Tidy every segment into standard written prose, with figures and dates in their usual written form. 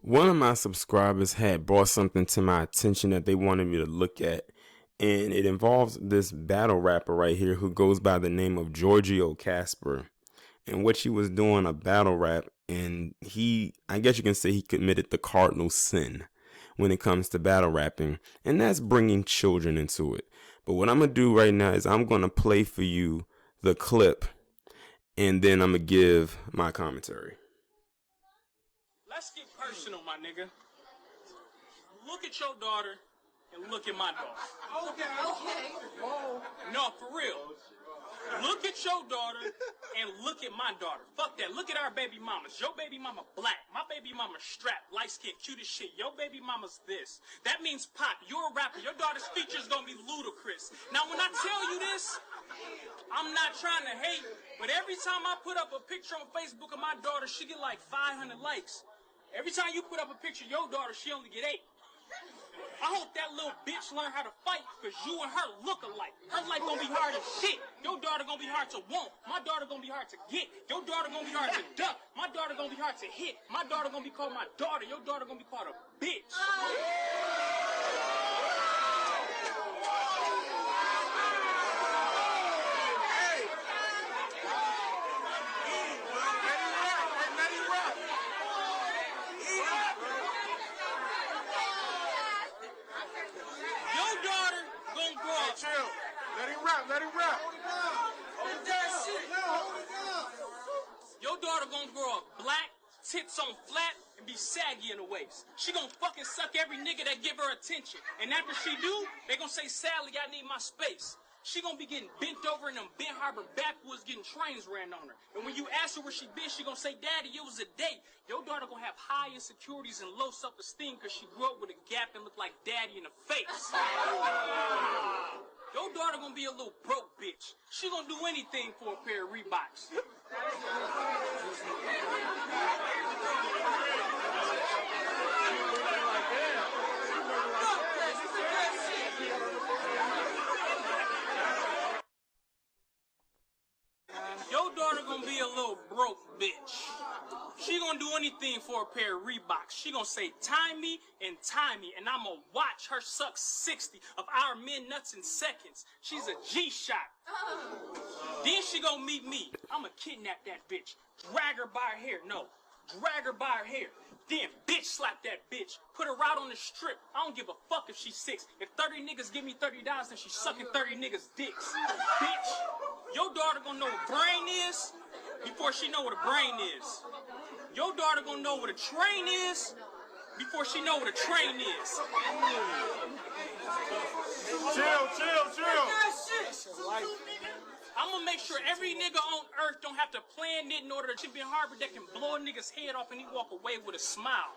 One of my subscribers had brought something to my attention that they wanted me to look at, and it involves this battle rapper right here who goes by the name of Giorgio Casper. And what he was doing a battle rap, and I guess you can say he committed the cardinal sin when it comes to battle rapping, and that's bringing children into it. But what I'm going to do right now is I'm going to play for you the clip, and then I'm going to give my commentary. Let's get personal, my nigga. Look at your daughter and look at my daughter. Okay. No, for real. Look at your daughter and look at my daughter. Fuck that. Look at our baby mamas. Your baby mama black. My baby mama strapped, light skin, cute as shit. Your baby mama's this. That means pop. You're a rapper. Your daughter's features gonna be ludicrous. Now, when I tell you this, I'm not trying to hate, but every time I put up a picture on Facebook of my daughter, she get like 500 likes. Every time you put up a picture of your daughter, she only get 8. I hope that little bitch learn how to fight, because you and her look alike. Her life gonna be hard as shit. Your daughter gonna be hard to want. My daughter gonna be hard to get. Your daughter gonna be hard to duck. My daughter gonna be hard to hit. My daughter gonna be called my daughter. Your daughter gonna be called a bitch. Let him rap. Your daughter gonna grow up black, tits on flat, and be saggy in the waist. She gonna fucking suck every nigga that give her attention. And after she do, they gonna say, Sally, I need my space. She gonna be getting bent over in them Bent Harbor backwoods getting trains ran on her. And when you ask her where she been, she gonna say, Daddy, it was a date. Your daughter gonna have high insecurities and low self-esteem because she grew up with a gap and look like Daddy in the face. Your daughter gonna be a little broke bitch. She gonna do anything for a pair of Reeboks. Your daughter gonna be a little broke bitch. She gonna do anything for a pair of Reeboks. She gonna say, tie me, and I'm gonna watch her suck 60 of our men nuts in seconds. She's a G-shot. Then she gonna meet me. I'ma kidnap that bitch. Drag her by her hair. No, drag her by her hair. Then bitch slap that bitch. Put her out on the strip. I don't give a fuck if she's 6. If 30 niggas give me $30, then she's sucking 30 niggas' dicks. Bitch, your daughter gonna know what brain is before she know what a brain is. Your daughter gonna know what a train is before she know what a train is. Chill. I'm gonna make sure every nigga on earth don't have to plan it in order to be in Harvard that can blow a nigga's head off and he walk away with a smile.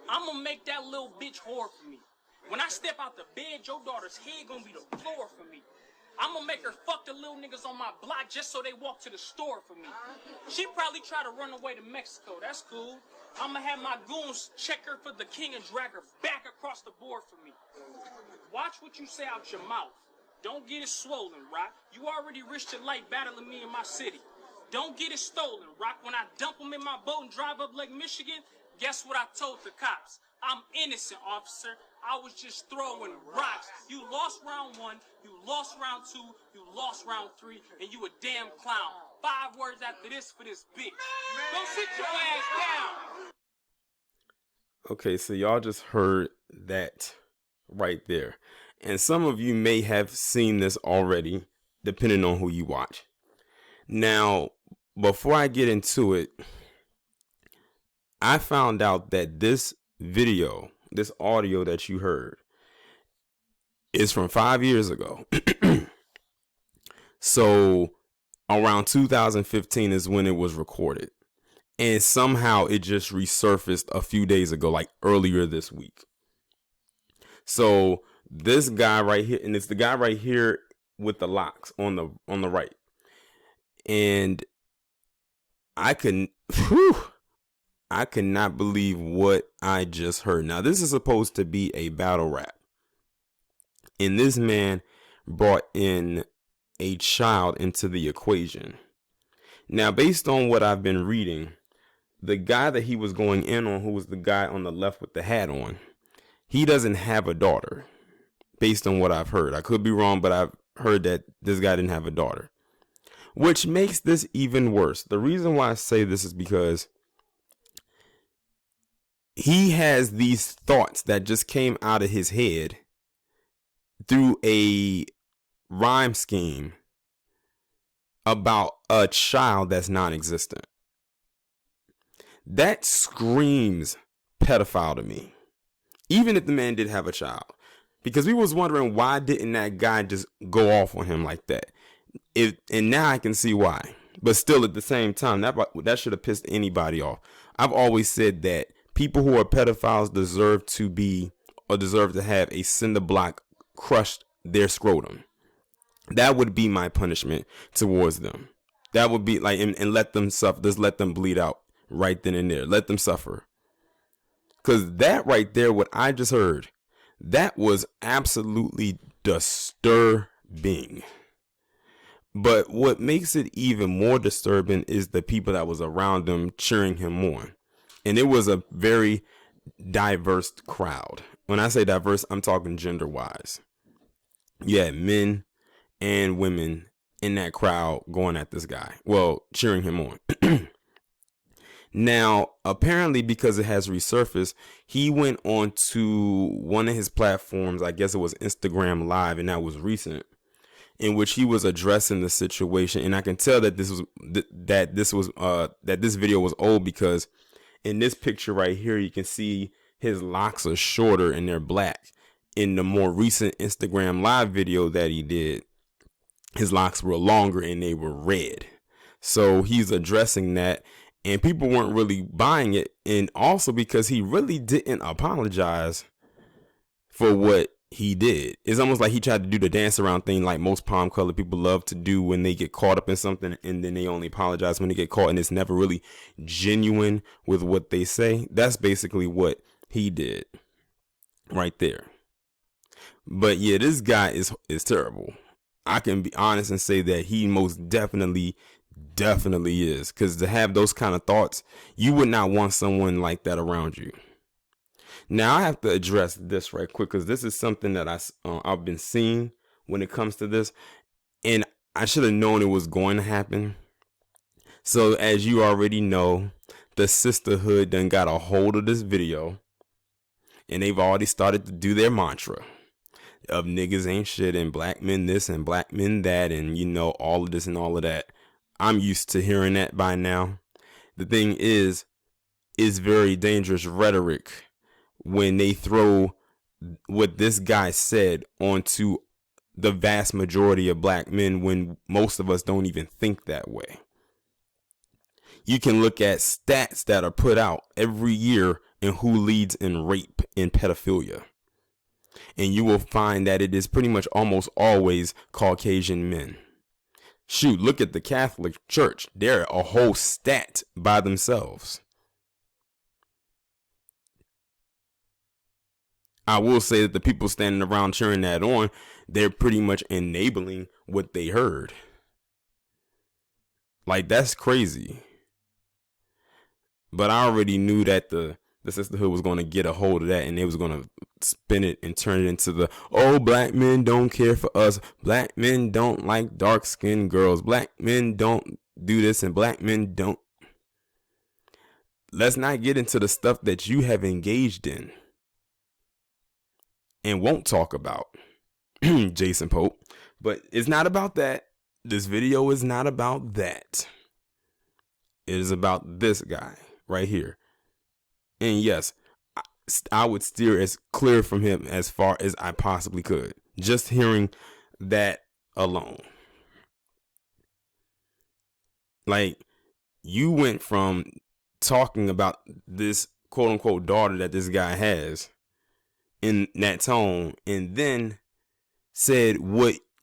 I'm gonna make that little bitch whore for me. When I step out the bed, your daughter's head gonna be the floor for me. I'm gonna make her fuck the little niggas on my block just so they walk to the store for me. She probably try to run away to Mexico. That's cool. I'm gonna have my goons check her for the king and drag her back across the board for me. Watch what you say out your mouth. Don't get it swollen, Rock. You already risked your life battling me in my city. Don't get it stolen, Rock. When I dump them in my boat and drive up Lake Michigan, guess what I told the cops? I'm innocent, officer. I was just throwing rocks. You lost round 1, you lost round 2, you lost round 3, and you a damn clown. 5 words after this for this bitch. Go sit your ass down. Okay, so y'all just heard that right there. And some of you may have seen this already, depending on who you watch. Now, before I get into it, I found out that this video, this audio that you heard, is from 5 years ago. So around 2015 is when it was recorded. And somehow it just resurfaced a few days ago, like earlier this week. So this guy right here, and it's the guy right here with the locks on the right. And I could not believe what I just heard. Now, this is supposed to be a battle rap. And this man brought in a child into the equation. Now, based on what I've been reading, the guy that he was going in on, who was the guy on the left with the hat on, he doesn't have a daughter, based on what I've heard. I could be wrong, but I've heard that this guy didn't have a daughter, which makes this even worse. The reason why I say this is because he has these thoughts that just came out of his head through a rhyme scheme about a child that's non-existent. That screams pedophile to me, even if the man did have a child, because we was wondering, why didn't that guy just go off on him like that? And now I can see why. But still, at the same time, that should have pissed anybody off. I've always said that people who are pedophiles deserve to have a cinder block crushed their scrotum. That would be my punishment towards them. That would be like, and let them suffer. Just let them bleed out right then and there. Let them suffer. Because that right there, what I just heard, that was absolutely disturbing. But what makes it even more disturbing is the people that was around him cheering him on. And it was a very diverse crowd. When I say diverse, I'm talking gender-wise. You had men and women in that crowd going at this guy. Well, cheering him on. Now, apparently, because it has resurfaced, he went on to one of his platforms, I guess it was Instagram Live, and that was recent, in which he was addressing the situation. And I can tell that this video was old, because in this picture right here, you can see his locks are shorter and they're black. In the more recent Instagram Live video that he did, his locks were longer and they were red. So he's addressing that, and people weren't really buying it. And also because he really didn't apologize for what he did. It's almost like he tried to do the dance around thing like most palm colored people love to do when they get caught up in something, and then they only apologize when they get caught, and it's never really genuine with what they say. That's basically what he did right there. But yeah, this guy is terrible. I can be honest and say that he most definitely is, because to have those kind of thoughts, you would not want someone like that around you. Now I have to address this right quick, because this is something that I've been seeing when it comes to this, and I should have known it was going to happen. So as you already know, the sisterhood done got a hold of this video, and they've already started to do their mantra of niggas ain't shit and black men this and black men that, and all of this and all of that. I'm used to hearing that by now. The thing is very dangerous rhetoric when they throw what this guy said onto the vast majority of black men, when most of us don't even think that way. You can look at stats that are put out every year and who leads in rape and pedophilia, and you will find that it is pretty much almost always Caucasian men. Shoot, look at the Catholic Church. They're a whole stat by themselves. I will say that the people standing around cheering that on, they're pretty much enabling what they heard. Like, that's crazy. But I already knew that the sisterhood was going to get a hold of that, and they was going to spin it and turn it into the, oh, black men don't care for us. Black men don't like dark-skinned girls. Black men don't do this, and black men don't. Let's not get into the stuff that you have engaged in and won't talk about, Jason Pope. But it's not about that. This video is not about that. It is about this guy right here. And yes, I would steer as clear from him as far as I possibly could, just hearing that alone. Like, you went from talking about this quote unquote daughter that this guy has in that tone, and then said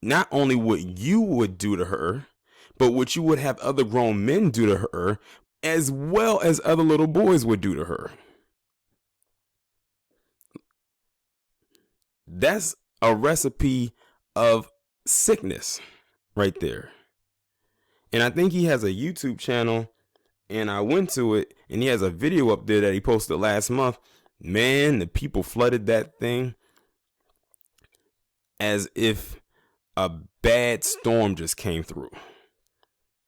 not only what you would do to her, but what you would have other grown men do to her, as well as other little boys would do to her. That's a recipe of sickness right there. And I think he has a YouTube channel And I went to it, and he has a video up there that he posted last month. Man, the people flooded that thing as if a bad storm just came through.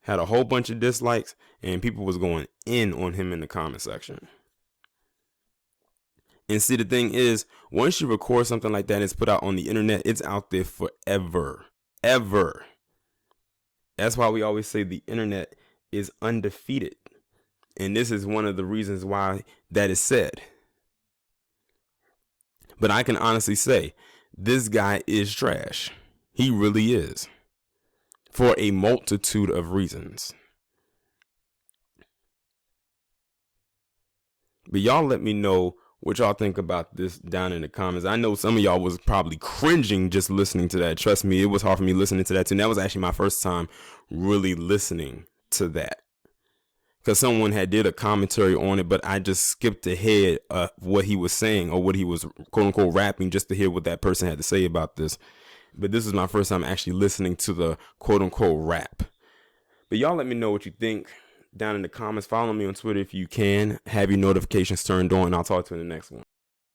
Had a whole bunch of dislikes, and people was going in on him in the comment section. And see, the thing is, once you record something like that and it's put out on the internet, it's out there forever. Ever. That's why we always say the internet is undefeated. And this is one of the reasons why that is said. But I can honestly say, this guy is trash. He really is. For a multitude of reasons. But y'all let me know what y'all think about this down in the comments. I know some of y'all was probably cringing just listening to that. Trust me, it was hard for me listening to that too. And that was actually my first time really listening to that. Because someone had did a commentary on it, but I just skipped ahead of what he was saying or what he was quote unquote rapping just to hear what that person had to say about this. But this is my first time actually listening to the quote unquote rap. But y'all let me know what you think down in the comments. Follow me on Twitter if you can. Have your notifications turned on, and I'll talk to you in the next one.